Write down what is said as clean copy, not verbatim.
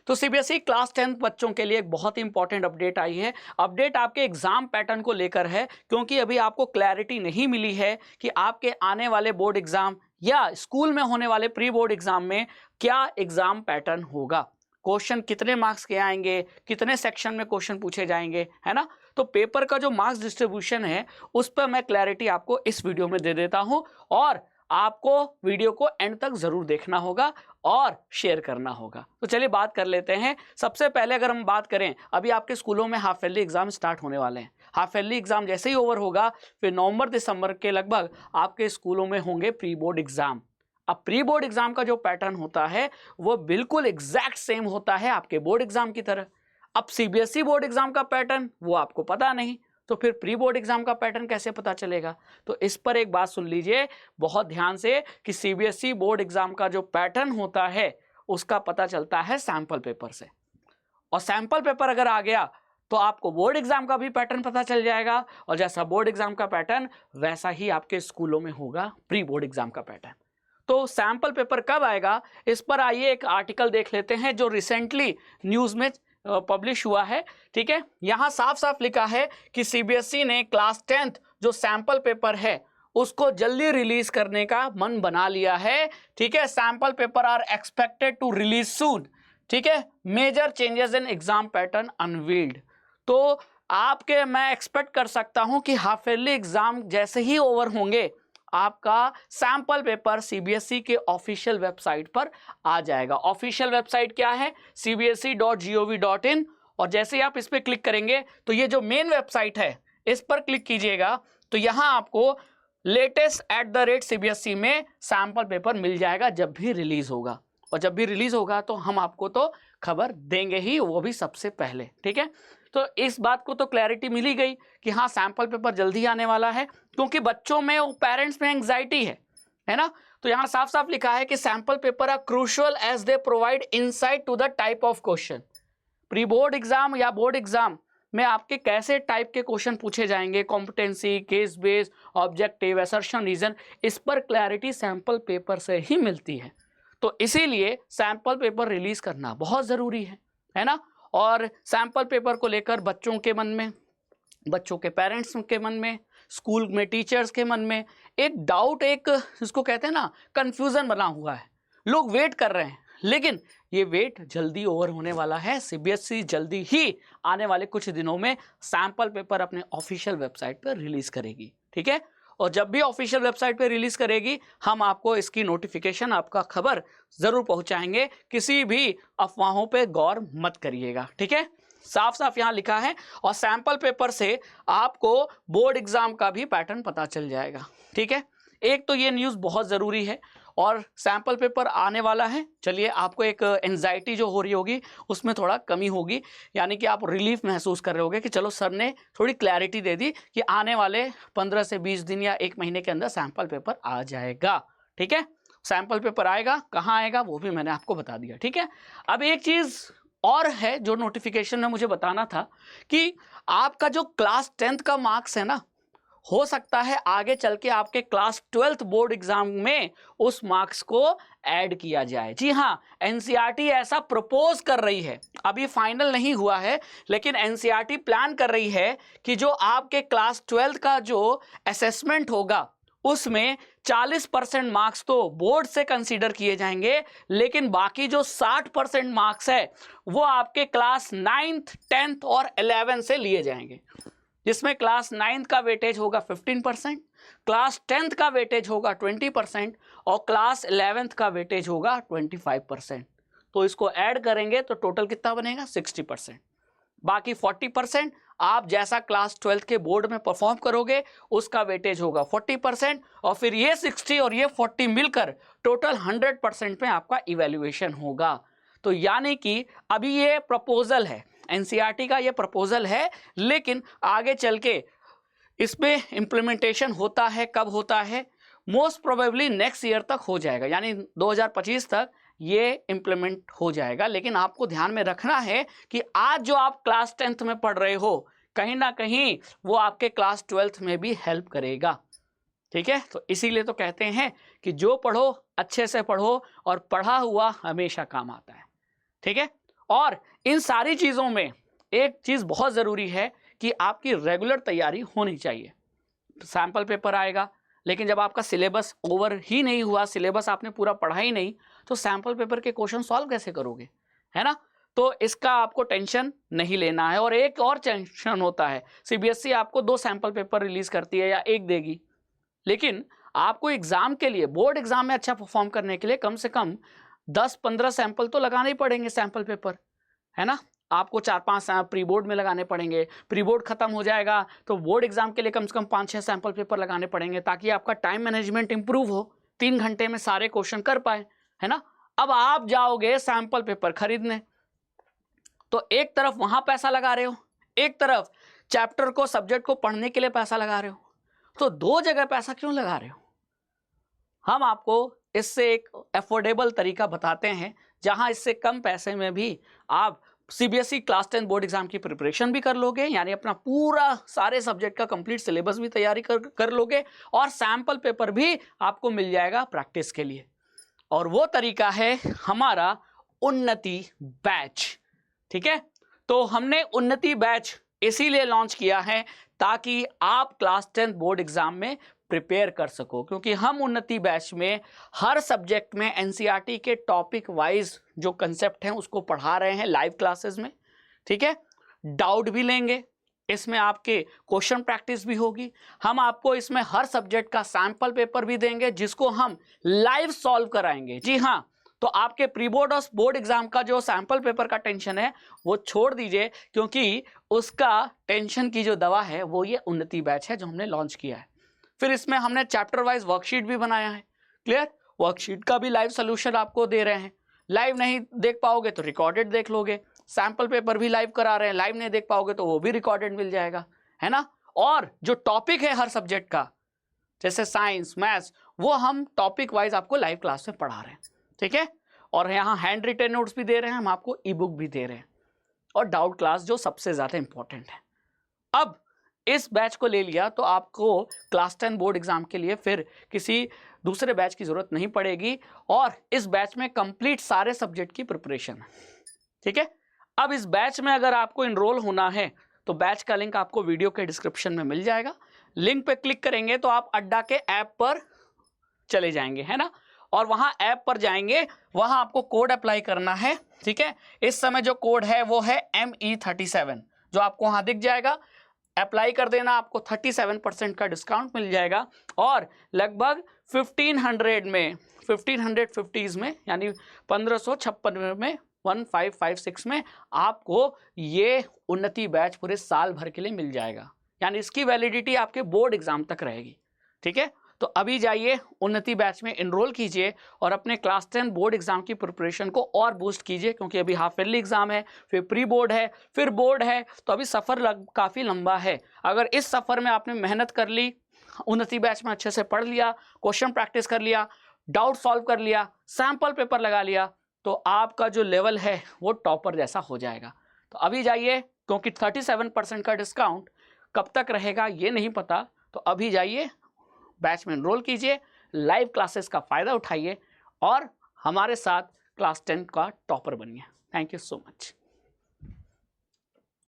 तो CBSE class 10th बच्चों के लिए एक बहुत ही इंपॉर्टेंट अपडेट आई है। अपडेट आपके एग्जाम पैटर्न को लेकर है, क्योंकि अभी आपको क्लैरिटी नहीं मिली है कि आपके आने वाले बोर्ड एग्जाम या स्कूल में होने वाले प्री बोर्ड एग्जाम में क्या एग्जाम पैटर्न होगा, क्वेश्चन कितने मार्क्स के आएंगे, कितने सेक्शन में क्वेश्चन पूछे जाएंगे, है ना। तो पेपर का जो मार्क्स डिस्ट्रीब्यूशन है उस पर मैं क्लैरिटी आपको इस वीडियो में दे देता हूं, और आपको वीडियो को एंड तक जरूर देखना होगा और शेयर करना होगा। तो चलिए बात कर लेते हैं। सबसे पहले अगर हम बात करें, अभी आपके स्कूलों में हाफ ईयरली एग्जाम स्टार्ट होने वाले हैं। हाफ ईयरली एग्जाम जैसे ही ओवर होगा, फिर नवंबर दिसंबर के लगभग आपके स्कूलों में होंगे प्री बोर्ड एग्जाम। अब प्री बोर्ड एग्जाम का जो पैटर्न होता है वो बिल्कुल एग्जैक्ट सेम होता है आपके बोर्ड एग्जाम की तरह। अब सीबीएसई बोर्ड एग्जाम का पैटर्न वो आपको पता नहीं, तो फिर प्री बोर्ड एग्जाम का पैटर्न कैसे पता चलेगा। तो इस पर एक बात सुन लीजिए बहुत ध्यान से कि सीबीएसई बोर्ड एग्जाम का जो पैटर्न होता है उसका पता चलता है सैंपल पेपर से, और सैंपल पेपर अगर आ गया तो आपको बोर्ड एग्जाम का भी पैटर्न पता चल जाएगा, और जैसा बोर्ड एग्जाम का पैटर्न वैसा ही आपके स्कूलों में होगा प्री बोर्ड एग्जाम का पैटर्न। तो सैंपल पेपर कब आएगा, इस पर आइए एक आर्टिकल देख लेते हैं जो रिसेंटली न्यूज में पब्लिश हुआ है। ठीक है, यहां साफ साफ लिखा है कि सीबीएसई ने क्लास 10th जो सैंपल पेपर है उसको जल्दी रिलीज करने का मन बना लिया है। ठीक है, sample paper are expected to release soon. ठीक है, major changes in exam pattern unveiled. तो आपके मैं एक्सपेक्ट कर सकता हूं कि हाफ ईयरली एग्जाम जैसे ही ओवर होंगे आपका सैंपल पेपर सीबीएसई के ऑफिशियल वेबसाइट पर आ जाएगा। ऑफिशियल वेबसाइट क्या है, cbse.gov.in, और जैसे ही आप इस पर क्लिक करेंगे तो ये जो मेन वेबसाइट है इस पर क्लिक कीजिएगा तो यहां आपको लेटेस्ट @CBSE में सैंपल पेपर मिल जाएगा जब भी रिलीज होगा, और जब भी रिलीज होगा तो हम आपको तो खबर देंगे ही, वो भी सबसे पहले। ठीक है, तो इस बात को तो क्लैरिटी मिल ही गई कि हाँ सैंपल पेपर जल्दी आने वाला है, क्योंकि बच्चों में और पेरेंट्स में एंग्जाइटी है ना। तो यहाँ साफ साफ लिखा है कि sample paper are crucial as they provide insight to the type of question. Pre board exam या बोर्ड एग्जाम में आपके कैसे टाइप के क्वेश्चन पूछे जाएंगे, competency, case based, objective, assertion, reason, इस पर क्लैरिटी सैंपल पेपर से ही मिलती है। तो इसीलिए सैंपल पेपर रिलीज करना बहुत जरूरी है ना। और सैंपल पेपर को लेकर बच्चों के मन में, बच्चों के पेरेंट्स के मन में, स्कूल में टीचर्स के मन में एक डाउट, एक जिसको कहते हैं ना कंफ्यूजन बना हुआ है। लोग वेट कर रहे हैं, लेकिन ये वेट जल्दी ओवर होने वाला है। सीबीएसई जल्दी ही आने वाले कुछ दिनों में सैंपल पेपर अपने ऑफिशियल वेबसाइट पर रिलीज करेगी। ठीक है, और जब भी ऑफिशियल वेबसाइट पे रिलीज करेगी हम आपको इसकी नोटिफिकेशन, आपका खबर जरूर पहुंचाएंगे। किसी भी अफवाहों पे गौर मत करिएगा। ठीक है, साफ साफ यहाँ लिखा है, और सैंपल पेपर से आपको बोर्ड एग्जाम का भी पैटर्न पता चल जाएगा। ठीक है, एक तो ये न्यूज़ बहुत ज़रूरी है, और सैंपल पेपर आने वाला है। चलिए, आपको एक एंजाइटी जो हो रही होगी उसमें थोड़ा कमी होगी, यानी कि आप रिलीफ महसूस कर रहे होगे कि चलो सर ने थोड़ी क्लैरिटी दे दी कि आने वाले 15 से 20 दिन या 1 महीने के अंदर सैंपल पेपर आ जाएगा। ठीक है, सैंपल पेपर आएगा, कहाँ आएगा वो भी मैंने आपको बता दिया। ठीक है, अब एक चीज़ और है जो नोटिफिकेशन में मुझे बताना था कि आपका जो क्लास 10th का मार्क्स है ना, हो सकता है आगे चल के आपके क्लास 12th बोर्ड एग्जाम में उस मार्क्स को ऐड किया जाए। जी हाँ, एनसीईआरटी ऐसा प्रपोज कर रही है, अभी फाइनल नहीं हुआ है, लेकिन एनसीईआरटी प्लान कर रही है कि जो आपके क्लास 12th का जो असेसमेंट होगा उसमें 40% मार्क्स तो बोर्ड से कंसीडर किए जाएंगे, लेकिन बाकी जो 60% मार्क्स है वो आपके क्लास 9th, 10th और 11th से लिए जाएंगे, जिसमें क्लास 9th का वेटेज होगा 15%, क्लास 10th का वेटेज होगा 20% और क्लास 11th का वेटेज होगा 25%। तो इसको ऐड करेंगे तो टोटल कितना बनेगा, 60%। बाकी 40% आप जैसा क्लास 12th के बोर्ड में परफॉर्म करोगे उसका वेटेज होगा 40%, और फिर ये 60 और ये 40 मिलकर टोटल 100% में आपका इवैल्यूएशन होगा। तो यानी कि अभी ये प्रपोजल है, एनसीईआरटी का ये प्रपोजल है, लेकिन आगे चल के इसमें इम्प्लीमेंटेशन होता है, कब होता है, मोस्ट प्रोबेबली नेक्स्ट ईयर तक हो जाएगा, यानी 2025 तक ये इम्प्लीमेंट हो जाएगा। लेकिन आपको ध्यान में रखना है कि आज जो आप क्लास 10th में पढ़ रहे हो कहीं ना कहीं वो आपके क्लास 12th में भी हेल्प करेगा। ठीक है, तो इसीलिए तो कहते हैं कि जो पढ़ो अच्छे से पढ़ो, और पढ़ा हुआ हमेशा काम आता है। ठीक है, और इन सारी चीज़ों में एक चीज़ बहुत ज़रूरी है कि आपकी रेगुलर तैयारी होनी चाहिए। सैम्पल पेपर आएगा, लेकिन जब आपका सिलेबस ओवर ही नहीं हुआ, सिलेबस आपने पूरा पढ़ा ही नहीं, तो सैम्पल पेपर के क्वेश्चन सॉल्व कैसे करोगे, है ना। तो इसका आपको टेंशन नहीं लेना है। और एक और टेंशन होता है, सीबीएसई आपको 2 सैम्पल पेपर रिलीज करती है या 1 देगी, लेकिन आपको एग्जाम के लिए, बोर्ड एग्जाम में अच्छा परफॉर्म करने के लिए कम से कम 10-15 सैंपल तो लगाने ही पड़ेंगे सैंपल पेपर, है ना। आपको 4-5 प्री बोर्ड में लगाने पड़ेंगे, प्री बोर्ड खत्म हो जाएगा तो बोर्ड एग्जाम के लिए कम से कम 5-6 सैंपल पेपर लगाने पड़ेंगे, ताकि आपका टाइम मैनेजमेंट इंप्रूव हो, 3 घंटे में सारे क्वेश्चन कर पाए, है ना। अब आप जाओगे सैंपल पेपर खरीदने, तो एक तरफ वहां पैसा लगा रहे हो, एक तरफ चैप्टर को, सब्जेक्ट को पढ़ने के लिए पैसा लगा रहे हो, तो 2 जगह पैसा क्यों लगा रहे हो। हम आपको इससे एक अफोर्डेबल तरीका बताते हैं, जहां इससे कम पैसे में भी आप सीबीएसई क्लास 10 बोर्ड एग्जाम की प्रिपरेशन भी कर लोगे, यानी अपना पूरा सारे सब्जेक्ट का कंप्लीट सिलेबस भी तैयारी कर लोगे, और सैंपल पेपर भी आपको मिल जाएगा प्रैक्टिस के लिए। और वो तरीका है हमारा उन्नति बैच, ठीक है। तो हमने उन्नति बैच इसीलिए लॉन्च किया है ताकि आप क्लास 10 बोर्ड एग्जाम में प्रिपेयर कर सको, क्योंकि हम उन्नति बैच में हर सब्जेक्ट में एनसीईआरटी के टॉपिक वाइज जो कंसेप्ट हैं उसको पढ़ा रहे हैं लाइव क्लासेस में, ठीक है। डाउट भी लेंगे, इसमें आपके क्वेश्चन प्रैक्टिस भी होगी, हम आपको इसमें हर सब्जेक्ट का सैंपल पेपर भी देंगे जिसको हम लाइव सॉल्व कराएंगे। जी हाँ, तो आपके प्री बोर्ड और बोर्ड एग्जाम का जो सैंपल पेपर का टेंशन है वो छोड़ दीजिए, क्योंकि उसका टेंशन की जो दवा है वो ये उन्नति बैच है जो हमने लॉन्च किया है। फिर इसमें हमने चैप्टर वाइज वर्कशीट भी बनाया है, क्लियर। वर्कशीट का भी लाइव सोल्यूशन आपको दे रहे हैं, लाइव नहीं देख पाओगे तो रिकॉर्डेड देख लोगे, सैंपल पेपर भी लाइव करा रहे हैं, लाइव नहीं देख पाओगे तो वो भी रिकॉर्डेड मिल जाएगा, है ना। और जो टॉपिक है हर सब्जेक्ट का, जैसे साइंस, मैथ्स, वो हम टॉपिक वाइज आपको लाइव क्लास में पढ़ा रहे हैं, ठीक है। और यहाँ हैंड रिटन नोट्स भी दे रहे हैं, हम आपको ई बुक भी दे रहे हैं, और डाउट क्लास जो सबसे ज्यादा इंपॉर्टेंट है। अब इस बैच को ले लिया तो आपको क्लास 10 बोर्ड एग्जाम के लिए फिर किसी दूसरे बैच की जरूरत नहीं पड़ेगी, और इस बैच में कंप्लीट सारे सब्जेक्ट की प्रिपरेशन है, ठीक है। अब इस बैच में अगर आपको इनरोल होना है तो बैच का लिंक आपको वीडियो के डिस्क्रिप्शन में मिल जाएगा, लिंक पे क्लिक करेंगे तो आप अड्डा के ऐप पर चले जाएंगे, है ना। और वहां ऐप पर जाएंगे, वहां आपको कोड अप्लाई करना है, ठीक है। इस समय जो कोड है वो है ME37, जो आपको वहां दिख जाएगा, अप्लाई कर देना, आपको 37% का डिस्काउंट मिल जाएगा, और लगभग 1550 में, यानी 1556 में, 1556 में आपको ये उन्नति बैच पूरे साल भर के लिए मिल जाएगा, यानी इसकी वैलिडिटी आपके बोर्ड एग्जाम तक रहेगी, ठीक है। तो अभी जाइए उन्नति बैच में एनरोल कीजिए और अपने क्लास 10 बोर्ड एग्जाम की प्रिपरेशन को और बूस्ट कीजिए, क्योंकि अभी हाफ ईयरली एग्जाम है, फिर प्री बोर्ड है, फिर बोर्ड है, तो अभी सफ़र काफ़ी लंबा है। अगर इस सफ़र में आपने मेहनत कर ली, उन्नति बैच में अच्छे से पढ़ लिया, क्वेश्चन प्रैक्टिस कर लिया, डाउट सॉल्व कर लिया, सैम्पल पेपर लगा लिया, तो आपका जो लेवल है वो टॉपर जैसा हो जाएगा। तो अभी जाइए, क्योंकि 37% का डिस्काउंट कब तक रहेगा ये नहीं पता, तो अभी जाइए बैच में एनरोल कीजिए, लाइव क्लासेस का फ़ायदा उठाइए और हमारे साथ क्लास 10 का टॉपर बनिए। Thank you so much.